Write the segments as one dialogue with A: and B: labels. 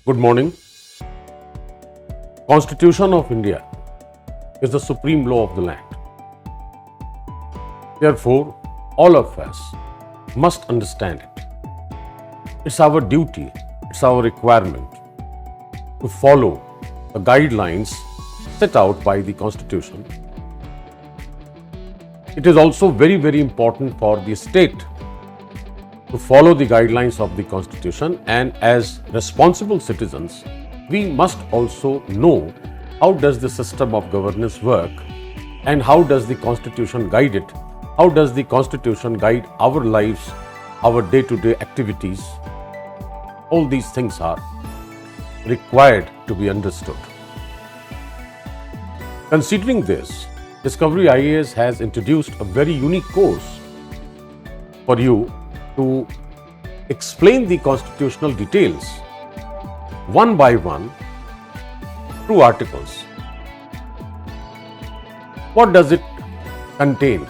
A: Good morning. Constitution of India is the supreme law of the land. Therefore, all of us must understand it. It's our duty, it's our requirement to follow the guidelines set out by the Constitution. It is also very, very important for the state to follow the guidelines of the Constitution, and as responsible citizens, we must also know how does the system of governance work and how does the Constitution guide it, how does the Constitution guide our lives, our day-to-day activities. All these things are required to be understood. Considering this, Discovery IAS has introduced a very unique course for you to explain the constitutional details one by one through articles. What does it contain?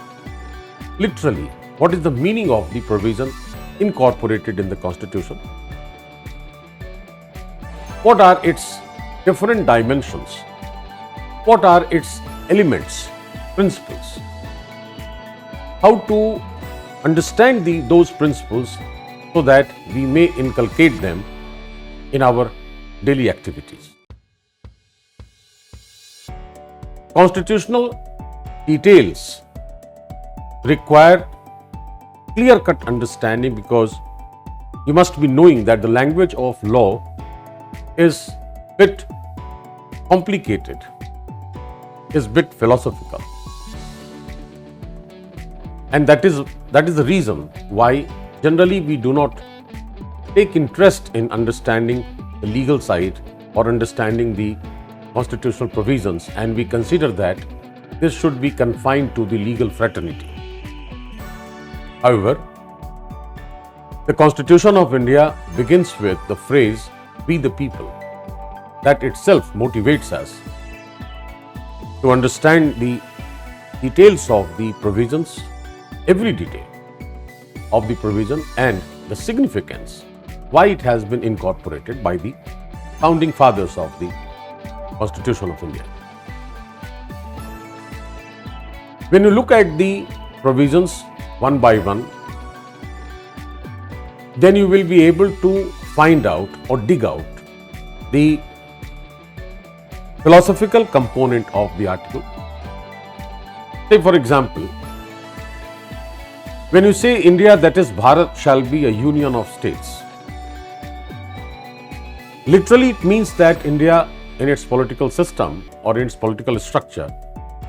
A: Literally, what is the meaning of the provision incorporated in the Constitution? What are its different dimensions? What are its elements, principles? How to understand those principles so that we may inculcate them in our daily activities. Constitutional details require clear-cut understanding, because you must be knowing that the language of law is a bit complicated, is a bit philosophical. And that is the reason why generally we do not take interest in understanding the legal side or understanding the constitutional provisions, and we consider that this should be confined to the legal fraternity. However, the Constitution of India begins with the phrase, "We the people." That itself motivates us to understand the details of the provisions, every detail of the provision, and the significance why it has been incorporated by the founding fathers of the Constitution of India. When you look at the provisions one by one, then you will be able to find out or dig out the philosophical component of the article. Say, for example, when you say India, that is Bharat, shall be a union of states, literally it means that India in its political system or in its political structure,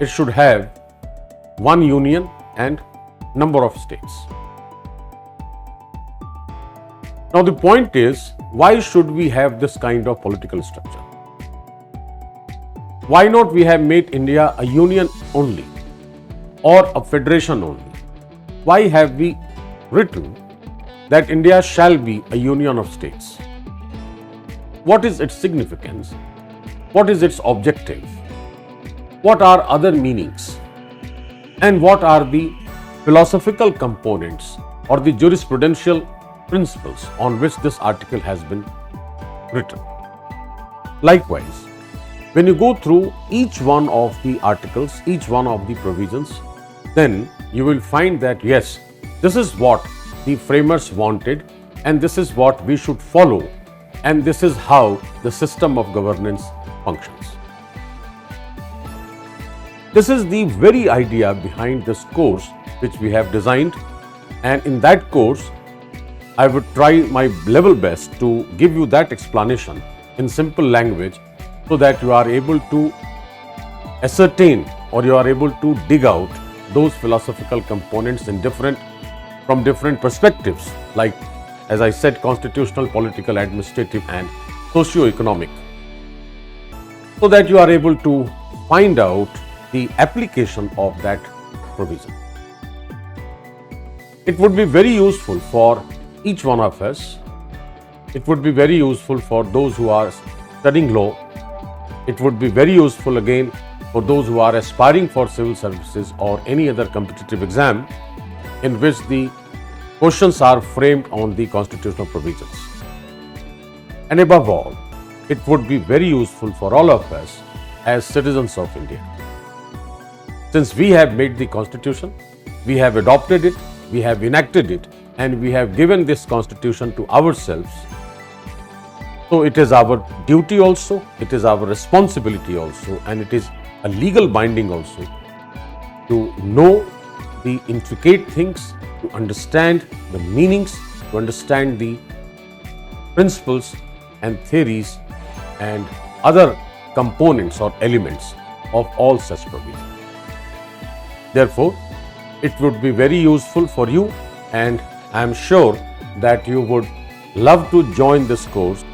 A: it should have one union and number of states. Now the point is, why should we have this kind of political structure? Why not we have made India a union only or a federation only? Why have we written that India shall be a union of states? What is its significance? What is its objective? What are other meanings? And what are the philosophical components or the jurisprudential principles on which this article has been written? Likewise, when you go through each one of the articles, each one of the provisions, then you will find that yes, this is what the framers wanted, and this is what we should follow, and this is how the system of governance functions. This is the very idea behind this course which we have designed, and in that course I would try my level best to give you that explanation in simple language so that you are able to ascertain or you are able to dig out those philosophical components from different perspectives, like, as I said, constitutional, political, administrative, and socio-economic, so that you are able to find out the application of that provision. It would be very useful for each one of us. It would be very useful for those who are studying law. It would be very useful again for those who are aspiring for civil services or any other competitive exam in which the questions are framed on the constitutional provisions. And above all, it would be very useful for all of us as citizens of India. Since we have made the Constitution, we have adopted it, we have enacted it, and we have given this Constitution to ourselves. So it is our duty also, it is our responsibility also, and it is a legal binding also to know the intricate things, to understand the meanings, to understand the principles and theories and other components or elements of all such provisions. Therefore, it would be very useful for you, and I am sure that you would love to join this course.